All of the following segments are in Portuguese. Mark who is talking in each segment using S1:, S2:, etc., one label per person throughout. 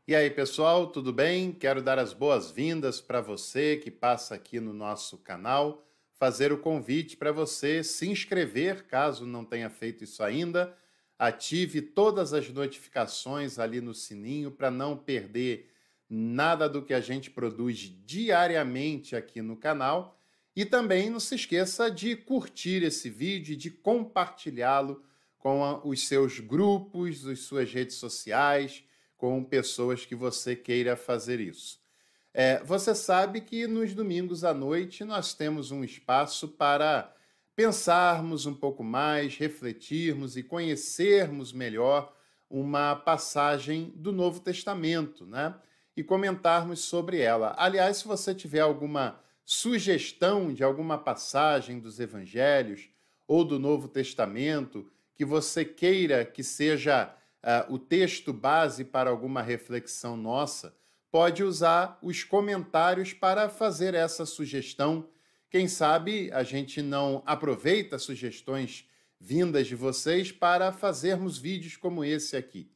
S1: E aí, pessoal, tudo bem? Quero dar as boas-vindas para você que passa aqui no nosso canal, fazer o convite para você se inscrever, caso não tenha feito isso ainda. Ative todas as notificações ali no sininho para não perder nada do que a gente produz diariamente aqui no canal. E também não se esqueça de curtir esse vídeo e de compartilhá-lo com os seus grupos, as suas redes sociais, com pessoas que você queira fazer isso. Você sabe que nos domingos à noite nós temos um espaço para pensarmos um pouco mais, refletirmos e conhecermos melhor uma passagem do Novo Testamento, né? E comentarmos sobre ela. Aliás, se você tiver alguma sugestão de alguma passagem dos Evangelhos ou do Novo Testamento que você queira que seja o texto base para alguma reflexão nossa, pode usar os comentários para fazer essa sugestão. Quem sabe a gente não aproveita sugestões vindas de vocês para fazermos vídeos como esse aqui.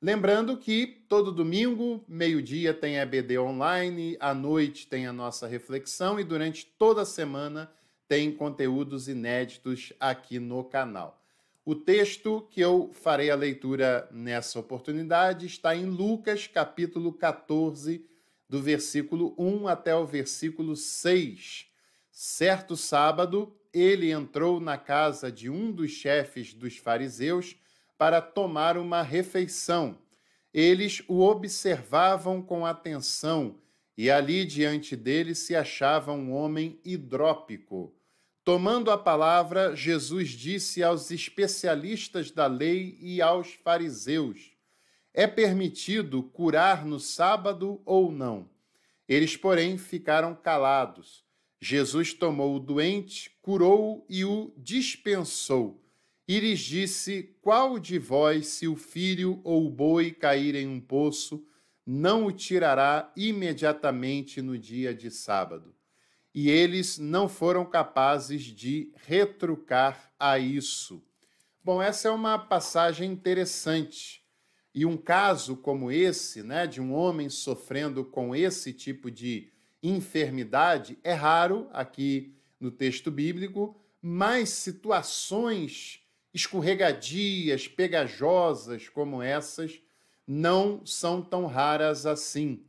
S1: Lembrando que todo domingo, meio-dia, tem EBD online, à noite tem a nossa reflexão e durante toda a semana tem conteúdos inéditos aqui no canal. O texto que eu farei a leitura nessa oportunidade está em Lucas, capítulo 14, do versículo 1 até o versículo 6. Certo sábado, ele entrou na casa de um dos chefes dos fariseus para tomar uma refeição. Eles o observavam com atenção e ali diante dele se achava um homem hidrópico. Tomando a palavra, Jesus disse aos especialistas da lei e aos fariseus: é permitido curar no sábado ou não? Eles, porém, ficaram calados. Jesus tomou o doente, curou-o e o dispensou. E lhes disse: qual de vós, se o filho ou o boi cair em um poço, não o tirará imediatamente no dia de sábado? E eles não foram capazes de retrucar a isso. Bom, essa é uma passagem interessante. E um caso como esse, né, de um homem sofrendo com esse tipo de enfermidade, é raro aqui no texto bíblico, mas situações escorregadias, pegajosas como essas não são tão raras assim.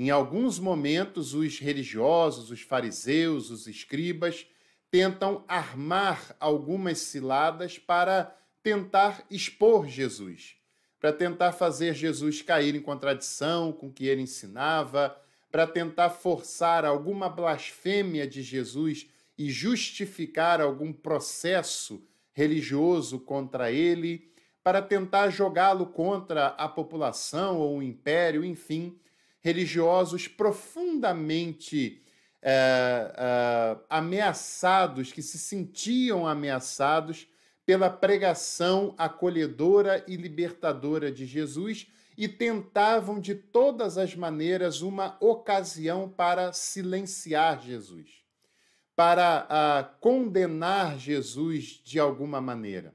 S1: Em alguns momentos, os religiosos, os fariseus, os escribas, tentam armar algumas ciladas para tentar expor Jesus, para tentar fazer Jesus cair em contradição com o que ele ensinava, para tentar forçar alguma blasfêmia de Jesus e justificar algum processo religioso contra ele, para tentar jogá-lo contra a população ou o império, enfim, religiosos profundamente ameaçados, que se sentiam ameaçados pela pregação acolhedora e libertadora de Jesus e tentavam de todas as maneiras uma ocasião para silenciar Jesus, para condenar Jesus de alguma maneira.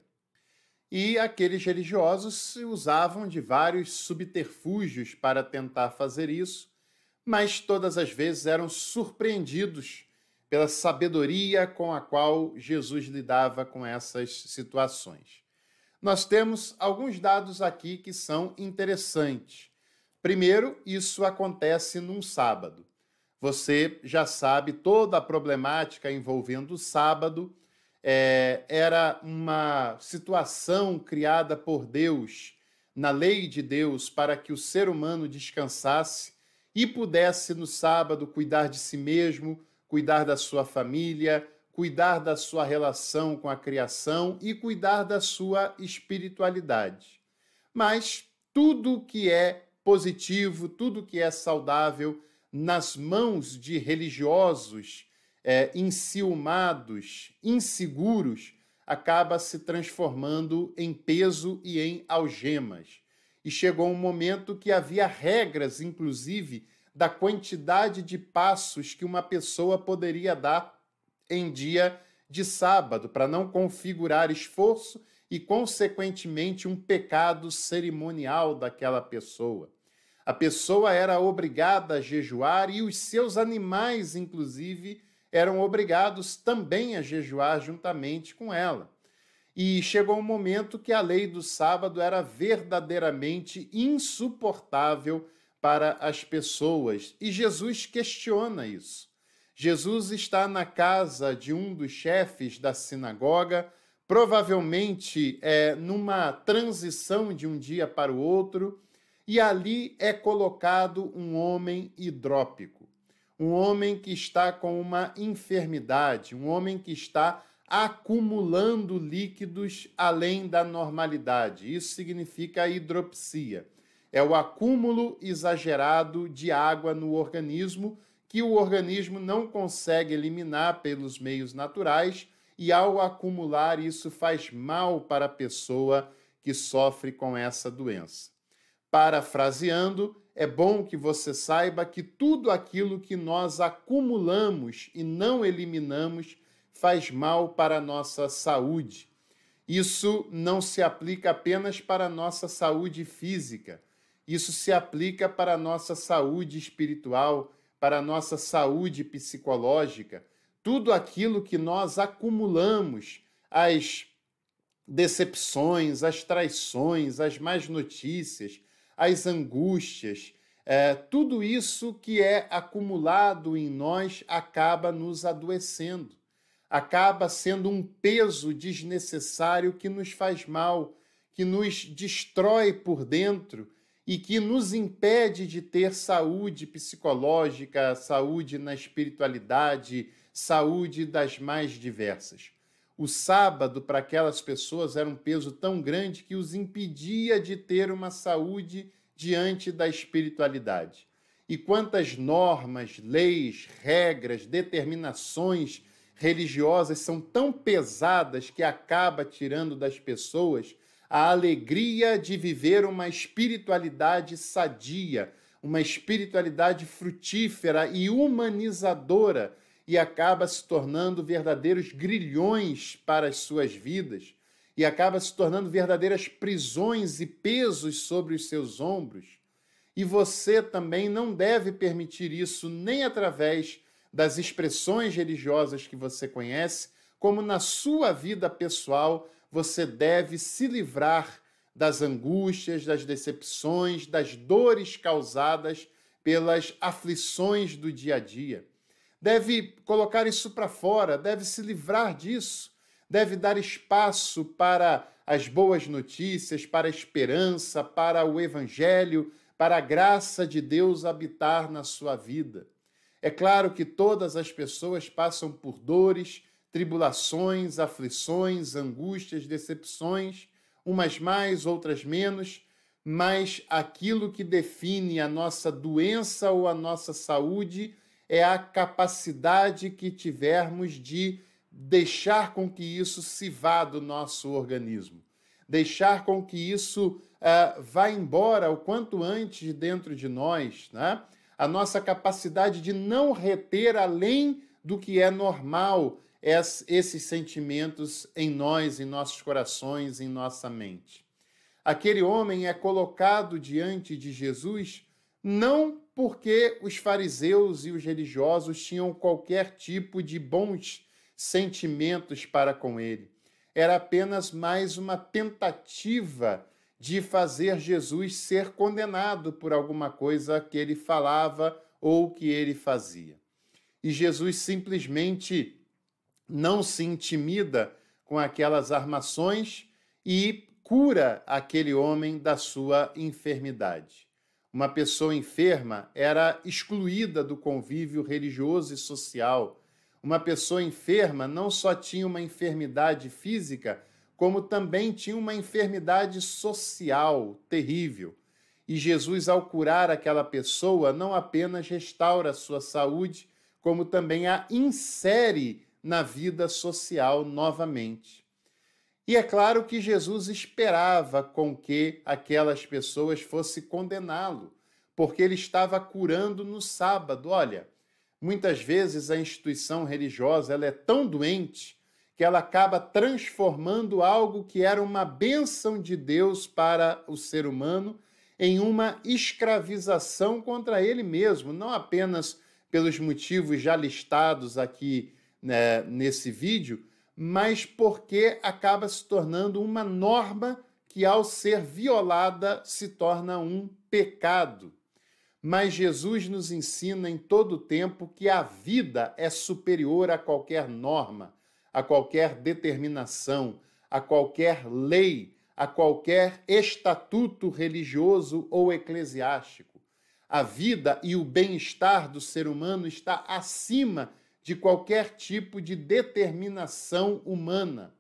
S1: E aqueles religiosos se usavam de vários subterfúgios para tentar fazer isso, mas todas as vezes eram surpreendidos pela sabedoria com a qual Jesus lidava com essas situações. Nós temos alguns dados aqui que são interessantes. Primeiro, isso acontece num sábado. Você já sabe toda a problemática envolvendo o sábado. Era uma situação criada por Deus, na lei de Deus, para que o ser humano descansasse e pudesse no sábado cuidar de si mesmo, cuidar da sua família, cuidar da sua relação com a criação e cuidar da sua espiritualidade. Mas tudo que é positivo, tudo que é saudável, nas mãos de religiosos enciumados, inseguros, acaba se transformando em peso e em algemas. E chegou um momento que havia regras, inclusive, da quantidade de passos que uma pessoa poderia dar em dia de sábado, para não configurar esforço e, consequentemente, um pecado cerimonial daquela pessoa. A pessoa era obrigada a jejuar e os seus animais, inclusive, eram obrigados também a jejuar juntamente com ela. E chegou um momento que a lei do sábado era verdadeiramente insuportável para as pessoas. E Jesus questiona isso. Jesus está na casa de um dos chefes da sinagoga, provavelmente numa transição de um dia para o outro, e ali é colocado um homem hidrópico, um homem que está com uma enfermidade, um homem que está acumulando líquidos além da normalidade. Isso significa hidropsia. É o acúmulo exagerado de água no organismo que o organismo não consegue eliminar pelos meios naturais e, ao acumular, isso faz mal para a pessoa que sofre com essa doença. Parafraseando, é bom que você saiba que tudo aquilo que nós acumulamos e não eliminamos faz mal para a nossa saúde. Isso não se aplica apenas para a nossa saúde física, isso se aplica para a nossa saúde espiritual, para a nossa saúde psicológica. Tudo aquilo que nós acumulamos, as decepções, as traições, as más notícias, as angústias, tudo isso que é acumulado em nós acaba nos adoecendo, acaba sendo um peso desnecessário que nos faz mal, que nos destrói por dentro e que nos impede de ter saúde psicológica, saúde na espiritualidade, saúde das mais diversas. O sábado, para aquelas pessoas, era um peso tão grande que os impedia de ter uma saúde diante da espiritualidade. E quantas normas, leis, regras, determinações religiosas são tão pesadas que acaba tirando das pessoas a alegria de viver uma espiritualidade sadia, uma espiritualidade frutífera e humanizadora, e acaba se tornando verdadeiros grilhões para as suas vidas, e acaba se tornando verdadeiras prisões e pesos sobre os seus ombros. E você também não deve permitir isso nem através das expressões religiosas que você conhece, como na sua vida pessoal você deve se livrar das angústias, das decepções, das dores causadas pelas aflições do dia a dia. Deve colocar isso para fora, deve se livrar disso, deve dar espaço para as boas notícias, para a esperança, para o evangelho, para a graça de Deus habitar na sua vida. É claro que todas as pessoas passam por dores, tribulações, aflições, angústias, decepções, umas mais, outras menos, mas aquilo que define a nossa doença ou a nossa saúde é a capacidade que tivermos de deixar com que isso se vá do nosso organismo, deixar com que isso vá embora o quanto antes dentro de nós, né? A nossa capacidade de não reter além do que é normal esses sentimentos em nós, em nossos corações, em nossa mente. Aquele homem é colocado diante de Jesus não porque os fariseus e os religiosos tinham qualquer tipo de bons sentimentos para com ele. Era apenas mais uma tentativa de fazer Jesus ser condenado por alguma coisa que ele falava ou que ele fazia. E Jesus simplesmente não se intimida com aquelas armações e cura aquele homem da sua enfermidade. Uma pessoa enferma era excluída do convívio religioso e social. Uma pessoa enferma não só tinha uma enfermidade física, como também tinha uma enfermidade social terrível. E Jesus, ao curar aquela pessoa, não apenas restaura a sua saúde, como também a insere na vida social novamente. E é claro que Jesus esperava com que aquelas pessoas fossem condená-lo, porque ele estava curando no sábado. Olha, muitas vezes a instituição religiosa ela é tão doente que ela acaba transformando algo que era uma bênção de Deus para o ser humano em uma escravização contra ele mesmo, não apenas pelos motivos já listados aqui, né, nesse vídeo, mas porque acaba se tornando uma norma que, ao ser violada, se torna um pecado. Mas Jesus nos ensina em todo o tempo que a vida é superior a qualquer norma, a qualquer determinação, a qualquer lei, a qualquer estatuto religioso ou eclesiástico. A vida e o bem-estar do ser humano está acima de qualquer tipo de determinação humana,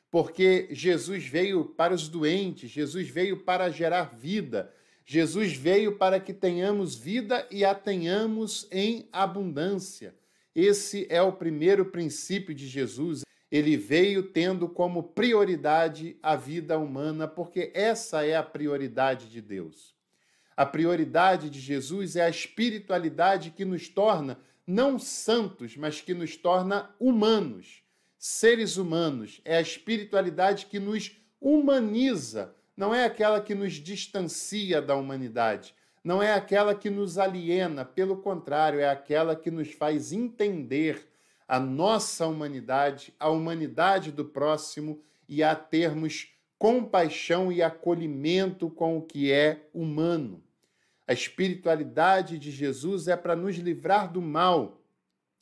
S1: porque Jesus veio para os doentes, Jesus veio para gerar vida, Jesus veio para que tenhamos vida e a tenhamos em abundância. Esse é o primeiro princípio de Jesus. Ele veio tendo como prioridade a vida humana, porque essa é a prioridade de Deus. A prioridade de Jesus é a espiritualidade que nos torna não santos, mas que nos torna humanos, seres humanos. É a espiritualidade que nos humaniza, não é aquela que nos distancia da humanidade, não é aquela que nos aliena, pelo contrário, é aquela que nos faz entender a nossa humanidade, a humanidade do próximo e a termos compaixão e acolhimento com o que é humano. A espiritualidade de Jesus é para nos livrar do mal,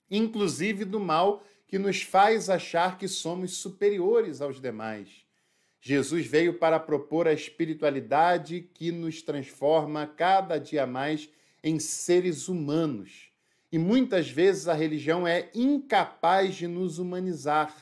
S1: inclusive do mal que nos faz achar que somos superiores aos demais. Jesus veio para propor a espiritualidade que nos transforma cada dia mais em seres humanos. E muitas vezes a religião é incapaz de nos humanizar.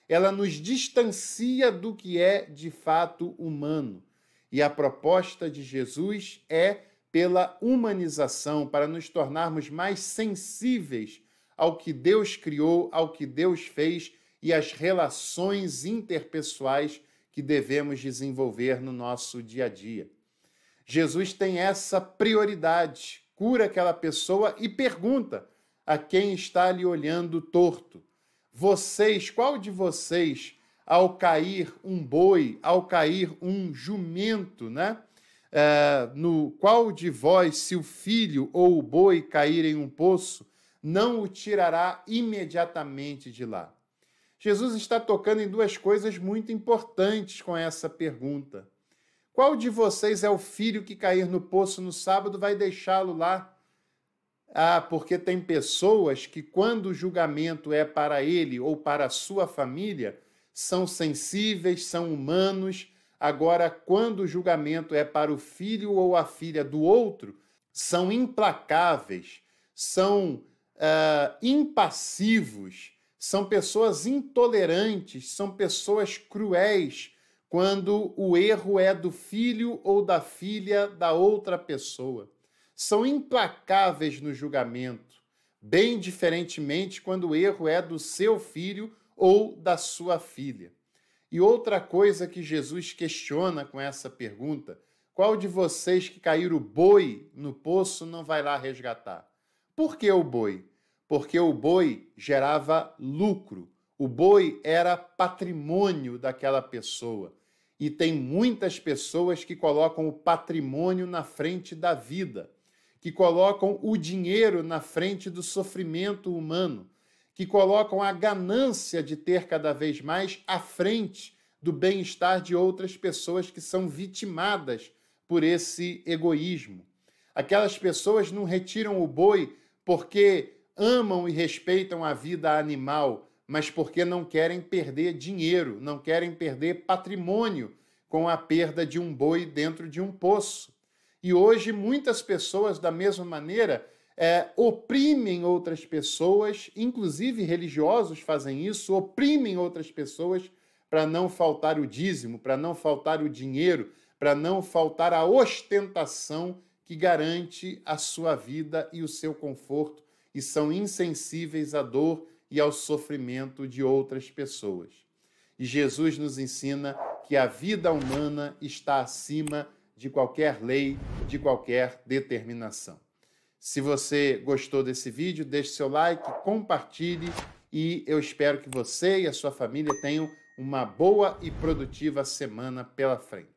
S1: Ela nos distancia do que é de fato humano. E a proposta de Jesus é pela humanização, para nos tornarmos mais sensíveis ao que Deus criou, ao que Deus fez e às relações interpessoais que devemos desenvolver no nosso dia a dia. Jesus tem essa prioridade, cura aquela pessoa e pergunta a quem está lhe olhando torto: vocês, qual de vocês, ao cair um boi, ao cair um jumento, né? No qual de vós, se o filho ou o boi cair em um poço, não o tirará imediatamente de lá? Jesus está tocando em duas coisas muito importantes com essa pergunta. Qual de vocês é o filho que cair no poço no sábado vai deixá-lo lá? Porque tem pessoas que, quando o julgamento é para ele ou para a sua família, são sensíveis, são humanos. Agora, quando o julgamento é para o filho ou a filha do outro, são implacáveis, são impassivos, são pessoas intolerantes, são pessoas cruéis, quando o erro é do filho ou da filha da outra pessoa. São implacáveis no julgamento, bem diferentemente quando o erro é do seu filho ou da sua filha. E outra coisa que Jesus questiona com essa pergunta: qual de vocês que cair o boi no poço não vai lá resgatar? Por que o boi? Porque o boi gerava lucro. O boi era patrimônio daquela pessoa. E tem muitas pessoas que colocam o patrimônio na frente da vida, que colocam o dinheiro na frente do sofrimento humano, que colocam a ganância de ter cada vez mais à frente do bem-estar de outras pessoas que são vitimadas por esse egoísmo. Aquelas pessoas não retiram o boi porque amam e respeitam a vida animal, mas porque não querem perder dinheiro, não querem perder patrimônio com a perda de um boi dentro de um poço. E hoje muitas pessoas, da mesma maneira, oprimem outras pessoas, inclusive religiosos fazem isso, oprimem outras pessoas para não faltar o dízimo, para não faltar o dinheiro, para não faltar a ostentação que garante a sua vida e o seu conforto, e são insensíveis à dor e ao sofrimento de outras pessoas. E Jesus nos ensina que a vida humana está acima de qualquer lei, de qualquer determinação. Se você gostou desse vídeo, deixe seu like, compartilhe e eu espero que você e a sua família tenham uma boa e produtiva semana pela frente.